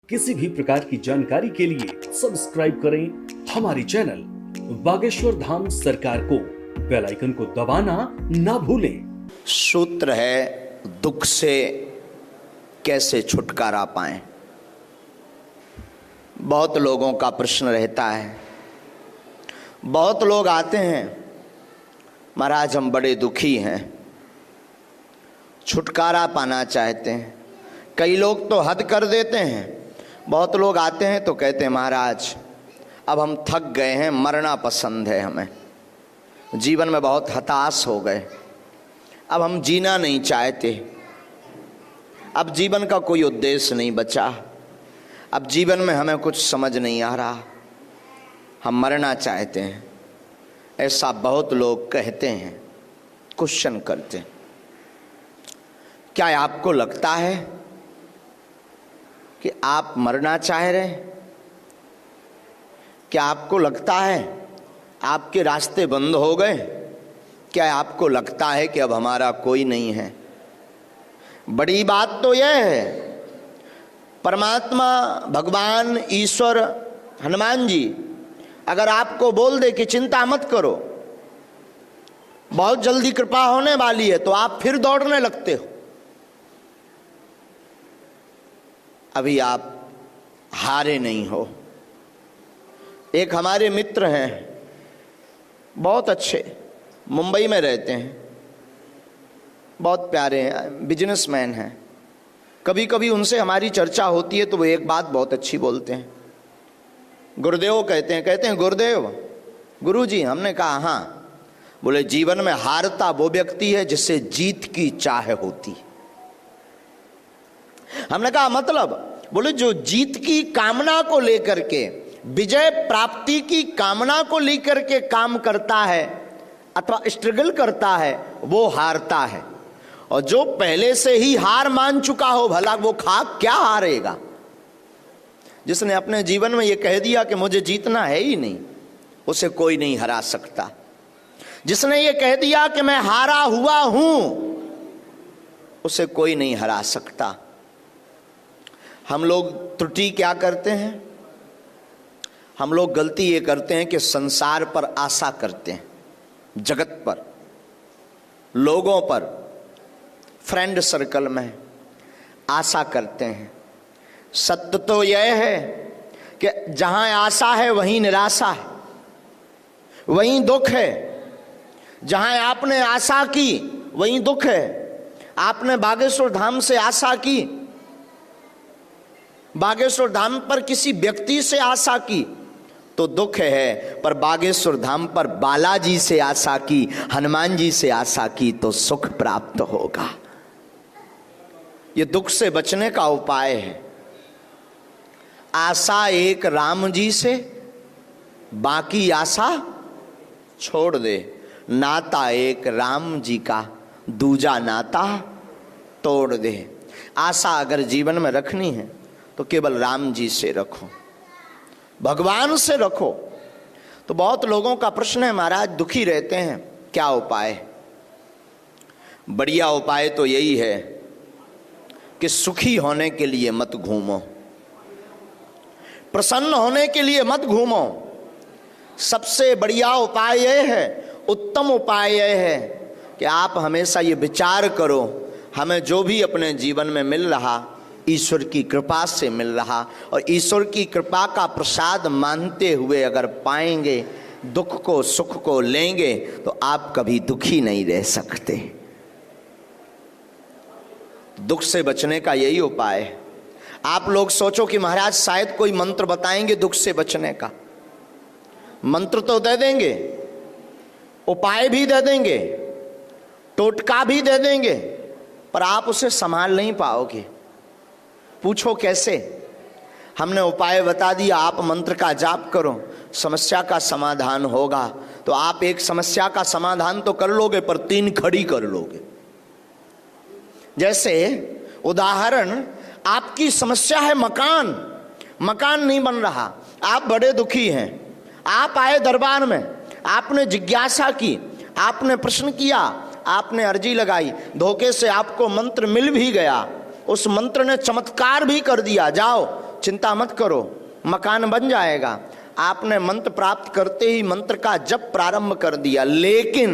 किसी भी प्रकार की जानकारी के लिए सब्सक्राइब करें हमारी चैनल बागेश्वर धाम सरकार को, बेल आइकन को दबाना ना भूलें। सूत्र है दुख से कैसे छुटकारा पाएं। बहुत लोगों का प्रश्न रहता है, बहुत लोग आते हैं, महाराज हम बड़े दुखी हैं, छुटकारा पाना चाहते हैं। कई लोग तो हद कर देते हैं, बहुत लोग आते हैं तो कहते हैं महाराज अब हम थक गए हैं, मरना पसंद है हमें, जीवन में बहुत हताश हो गए, अब हम जीना नहीं चाहते, अब जीवन का कोई उद्देश्य नहीं बचा, अब जीवन में हमें कुछ समझ नहीं आ रहा, हम मरना चाहते हैं। ऐसा बहुत लोग कहते हैं, क्वेश्चन करते हैं। क्या आपको लगता है कि आप मरना चाह रहे हैं? क्या आपको लगता है आपके रास्ते बंद हो गए? क्या आपको लगता है कि अब हमारा कोई नहीं है? बड़ी बात तो यह है, परमात्मा भगवान ईश्वर हनुमान जी अगर आपको बोल दे कि चिंता मत करो, बहुत जल्दी कृपा होने वाली है, तो आप फिर दौड़ने लगते हो। अभी आप हारे नहीं हो। एक हमारे मित्र हैं, बहुत अच्छे, मुंबई में रहते हैं, बहुत प्यारे हैं, बिजनेसमैन हैं। कभी कभी उनसे हमारी चर्चा होती है तो वो एक बात बहुत अच्छी बोलते हैं, गुरुदेव कहते हैं गुरुदेव, गुरुजी। हमने कहा हाँ। बोले जीवन में हारता वो व्यक्ति है जिससे जीत की चाह होती। हमने कहा मतलब? बोले जो जीत की कामना को लेकर के, विजय प्राप्ति की कामना को लेकर के काम करता है अथवा स्ट्रगल करता है वो हारता है, और जो पहले से ही हार मान चुका हो भला वो क्या हारेगा? जिसने अपने जीवन में ये कह दिया कि मुझे जीतना है ही नहीं, उसे कोई नहीं हरा सकता। जिसने ये कह दिया कि मैं हारा हुआ हूं, उसे कोई नहीं हरा सकता। हम लोग त्रुटि क्या करते हैं? हम लोग गलती ये करते हैं कि संसार पर आशा करते हैं, जगत पर, लोगों पर, फ्रेंड सर्कल में आशा करते हैं। सत्य तो यह है कि जहां आशा है वहीं निराशा है, वहीं दुख है। जहां आपने आशा की वहीं दुख है। आपने बागेश्वर धाम से आशा की, बागेश्वर धाम पर किसी व्यक्ति से आशा की तो दुख है, पर बागेश्वर धाम पर बालाजी से आशा की, हनुमान जी से आशा की तो सुख प्राप्त होगा। ये दुख से बचने का उपाय है। आशा एक राम जी से, बाकी आशा छोड़ दे। नाता एक राम जी का, दूजा नाता तोड़ दे। आशा अगर जीवन में रखनी है तो केवल राम जी से रखो, भगवान से रखो। तो बहुत लोगों का प्रश्न है महाराज दुखी रहते हैं, क्या उपाय? बढ़िया उपाय तो यही है कि सुखी होने के लिए मत घूमो, प्रसन्न होने के लिए मत घूमो। सबसे बढ़िया उपाय यह है, उत्तम उपाय यह है कि आप हमेशा ये विचार करो, हमें जो भी अपने जीवन में मिल रहा ईश्वर की कृपा से मिल रहा, और ईश्वर की कृपा का प्रसाद मानते हुए अगर पाएंगे, दुख को सुख को लेंगे, तो आप कभी दुखी नहीं रह सकते। दुख से बचने का यही उपाय है। आप लोग सोचो कि महाराज शायद कोई मंत्र बताएंगे दुख से बचने का। मंत्र तो दे देंगे, उपाय भी दे देंगे, टोटका भी दे देंगे, पर आप उसे संभाल नहीं पाओगे। पूछो कैसे? हमने उपाय बता दिया, आप मंत्र का जाप करो, समस्या का समाधान होगा। तो आप एक समस्या का समाधान तो कर लोगे, पर 3 खड़ी कर लोगे। जैसे उदाहरण, आपकी समस्या है मकान, मकान नहीं बन रहा, आप बड़े दुखी हैं, आप आए दरबार में, आपने जिज्ञासा की, आपने प्रश्न किया, आपने अर्जी लगाई, धोखे से आपको मंत्र मिल भी गया, उस मंत्र ने चमत्कार भी कर दिया, जाओ चिंता मत करो, मकान बन जाएगा। आपने मंत्र प्राप्त करते ही मंत्र का जप प्रारंभ कर दिया, लेकिन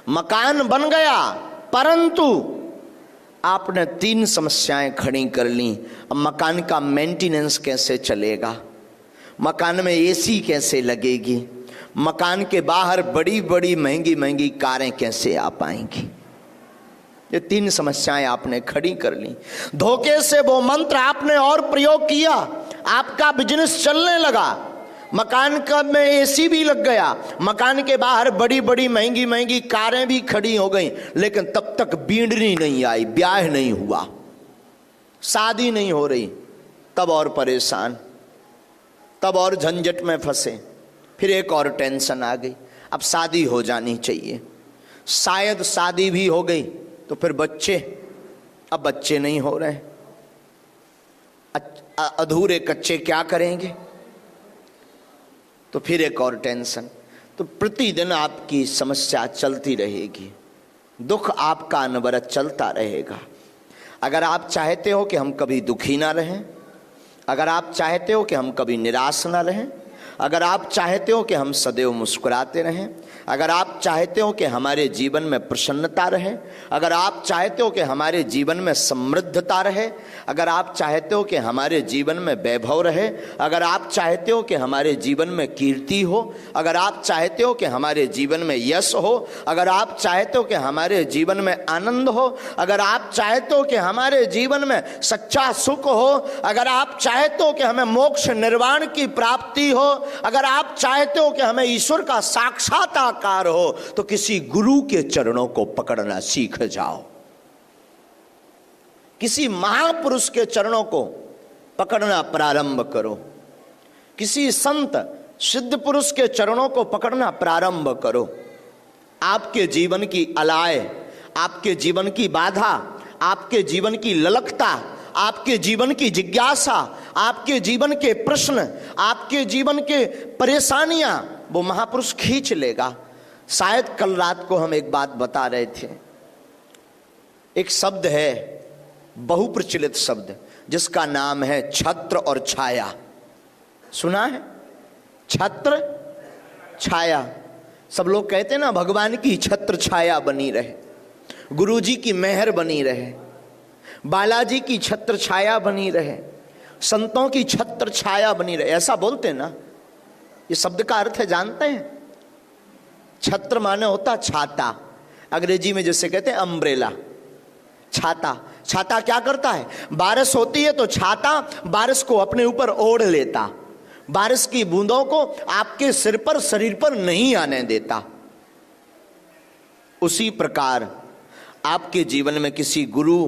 मकान बन गया, परंतु आपने 3 समस्याएं खड़ी कर ली। अब मकान का मेंटेनेंस कैसे चलेगा, मकान में एसी कैसे लगेगी, मकान के बाहर बड़ी बड़ी महंगी महंगी कारें कैसे आ पाएंगी। ये 3 समस्याएं आपने खड़ी कर ली। धोखे से वो मंत्र आपने और प्रयोग किया, आपका बिजनेस चलने लगा, मकान का में एसी भी लग गया, मकान के बाहर बड़ी बड़ी महंगी महंगी कारें भी खड़ी हो गई, लेकिन तब तक बींडनी नहीं आई, ब्याह नहीं हुआ, शादी नहीं हो रही। तब और परेशान, तब और झंझट में फंसे। फिर एक और टेंशन आ गई, अब शादी हो जानी चाहिए। शायद शादी भी हो गई तो फिर बच्चे, अब बच्चे नहीं हो रहे, अधूरे कच्चे क्या करेंगे। तो फिर एक और टेंशन। तो प्रतिदिन आपकी समस्या चलती रहेगी, दुख आपका अनवरत चलता रहेगा। अगर आप चाहते हो कि हम कभी दुखी ना रहें, अगर आप चाहते हो कि हम कभी निराश ना रहें, अगर आप चाहते हो कि हम सदैव मुस्कुराते रहें, अगर आप चाहते हो कि हमारे जीवन में प्रसन्नता रहे, अगर आप चाहते हो कि हमारे जीवन में समृद्धता रहे, अगर आप चाहते हो कि हमारे जीवन में वैभव रहे, अगर आप चाहते हो कि हमारे जीवन में कीर्ति हो, अगर आप चाहते हो कि हमारे जीवन में यश हो, अगर आप चाहते हो कि हमारे जीवन में आनंद हो, अगर आप चाहते हो कि हमारे जीवन में सच्चा सुख हो, अगर आप चाहते हो कि हमें मोक्ष निर्वाण की प्राप्ति हो, अगर आप चाहते हो कि हमें ईश्वर का साक्षात्कार हो, तो किसी गुरु के चरणों को पकड़ना सीख जाओ, किसी महापुरुष के चरणों को पकड़ना प्रारंभ करो, किसी संत सिद्ध पुरुष के चरणों को पकड़ना प्रारंभ करो। आपके जीवन की अलाय, आपके जीवन की बाधा, आपके जीवन की ललकता, आपके जीवन की जिज्ञासा, आपके जीवन के प्रश्न, आपके जीवन के परेशानियां वो महापुरुष खींच लेगा। शायद कल रात को हम एक बात बता रहे थे, एक शब्द है, बहुप्रचलित शब्द, जिसका नाम है छत्र और छाया। सुना है? छत्र छाया। सब लोग कहते हैं ना, भगवान की छत्र छाया बनी रहे, गुरुजी की मेहर बनी रहे, बालाजी की छत्र छाया बनी रहे, संतों की छत्र छाया बनी रहे, ऐसा बोलते हैं ना। ये शब्द का अर्थ है जानते हैं? छत्र माने होता छाता, अंग्रेजी में जैसे कहते हैं अम्ब्रेला, छाता। छाता क्या करता है? बारिश होती है तो छाता बारिश को अपने ऊपर ओढ़ लेता, बारिश की बूंदों को आपके सिर पर, शरीर पर नहीं आने देता। उसी प्रकार आपके जीवन में किसी गुरु,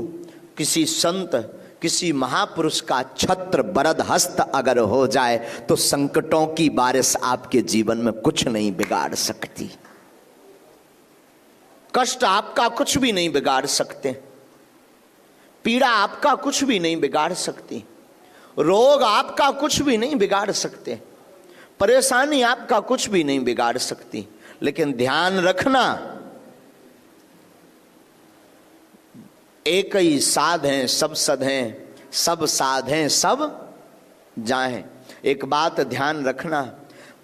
किसी संत, किसी महापुरुष का छत्र बरद हस्त अगर हो जाए तो संकटों की बारिश आपके जीवन में कुछ नहीं बिगाड़ सकती, कष्ट आपका कुछ भी नहीं बिगाड़ सकते, पीड़ा आपका कुछ भी नहीं बिगाड़ सकती, रोग आपका कुछ भी नहीं बिगाड़ सकते, परेशानी आपका कुछ भी नहीं बिगाड़ सकती। लेकिन ध्यान रखना, एक ही साध हैं सब सध हैं, सब साध हैं सब जाएं। एक बात ध्यान रखना,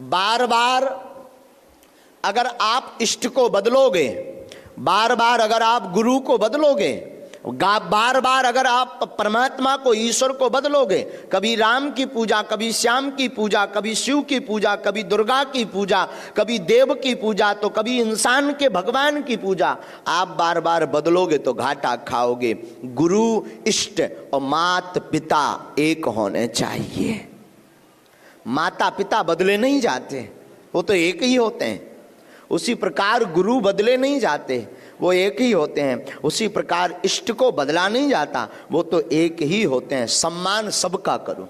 बार बार अगर आप इष्ट को बदलोगे, बार बार अगर आप गुरु को बदलोगे, बार बार अगर आप परमात्मा को, ईश्वर को बदलोगे, कभी राम की पूजा, कभी श्याम की पूजा, कभी शिव की पूजा, कभी दुर्गा की पूजा, कभी देव की पूजा, तो कभी इंसान के भगवान की पूजा, आप बार बार बदलोगे तो घाटा खाओगे। गुरु, इष्ट और माता पिता एक होने चाहिए। माता पिता बदले नहीं जाते, वो तो एक ही होते हैं। उसी प्रकार गुरु बदले नहीं जाते, वो एक ही होते हैं। उसी प्रकार इष्ट को बदला नहीं जाता, वो तो एक ही होते हैं। सम्मान सबका करो,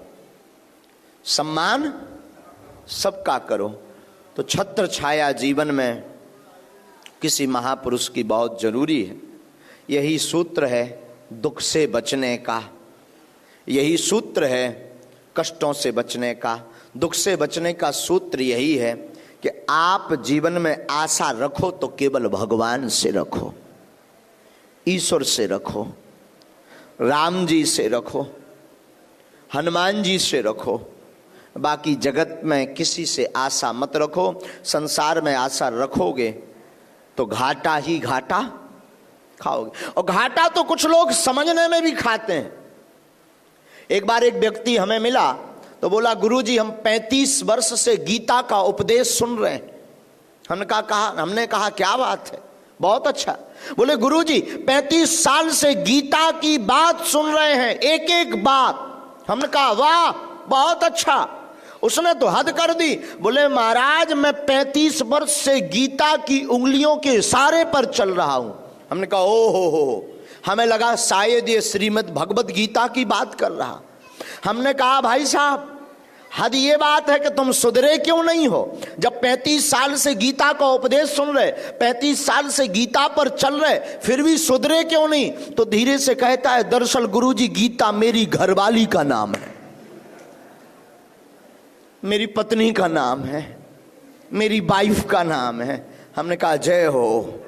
सम्मान सबका करो। तो छत्र छाया जीवन में किसी महापुरुष की बहुत जरूरी है। यही सूत्र है दुख से बचने का, यही सूत्र है कष्टों से बचने का। दुख से बचने का सूत्र यही है कि आप जीवन में आशा रखो तो केवल भगवान से रखो, ईश्वर से रखो, राम जी से रखो, हनुमान जी से रखो, बाकी जगत में किसी से आशा मत रखो। संसार में आशा रखोगे तो घाटा ही घाटा खाओगे, और घाटा तो कुछ लोग समझने में भी खाते हैं। एक बार एक व्यक्ति हमें मिला तो बोला, गुरुजी हम 35 वर्ष से गीता का उपदेश सुन रहे हैं। हमने कहा क्या बात है, बहुत अच्छा। बोले गुरुजी 35 साल से गीता की बात सुन रहे हैं, एक एक बात। हमने कहा वाह बहुत अच्छा। उसने तो हद कर दी, बोले महाराज मैं 35 वर्ष से गीता की उंगलियों के इशारे पर चल रहा हूं। हमने कहा ओ हो, हमें लगा शायद ये श्रीमद् भगवत गीता की बात कर रहा। हमने कहा भाई साहब हद ये बात है कि तुम सुधरे क्यों नहीं हो, जब 35 साल से गीता का उपदेश सुन रहे, 35 साल से गीता पर चल रहे, फिर भी सुधरे क्यों नहीं। तो धीरे से कहता है, दरअसल गुरुजी गीता मेरी घरवाली का नाम है, मेरी पत्नी का नाम है, मेरी वाइफ का नाम है। हमने कहा जय हो,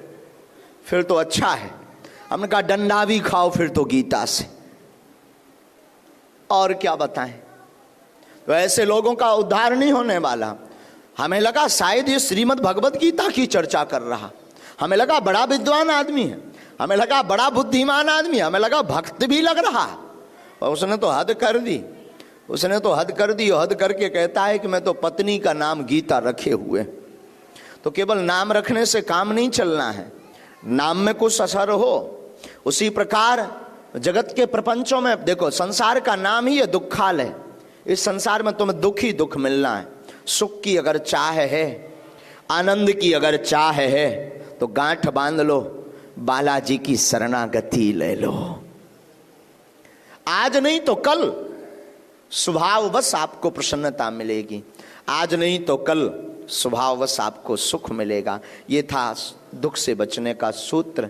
फिर तो अच्छा है। हमने कहा डंडा भी खाओ फिर तो गीता से, और क्या बताएं। तो ऐसे लोगों का उद्धार नहीं होने वाला। हमें लगा शायद ये श्रीमद् भगवत गीता की चर्चा कर रहा, हमें लगा बड़ा विद्वान आदमी है, हमें लगा बड़ा बुद्धिमान आदमी, हमें लगा भक्त भी लग रहा। और उसने तो हद कर दी, उसने तो हद कर दी। हद करके कहता है कि मैं तो पत्नी का नाम गीता रखे हुए। तो केवल नाम रखने से काम नहीं चलना है, नाम में कुछ असर हो। उसी प्रकार जगत के प्रपंचों में देखो, संसार का नाम ही है दुखालय। इस संसार में तुम्हें दुख ही दुख मिलना है। सुख की अगर चाह है, आनंद की अगर चाह है, तो गांठ बांध लो, बालाजी की शरणागति ले लो। आज नहीं तो कल स्वभाववश आपको प्रसन्नता मिलेगी, आज नहीं तो कल स्वभाववश आपको सुख मिलेगा। ये था दुख से बचने का सूत्र।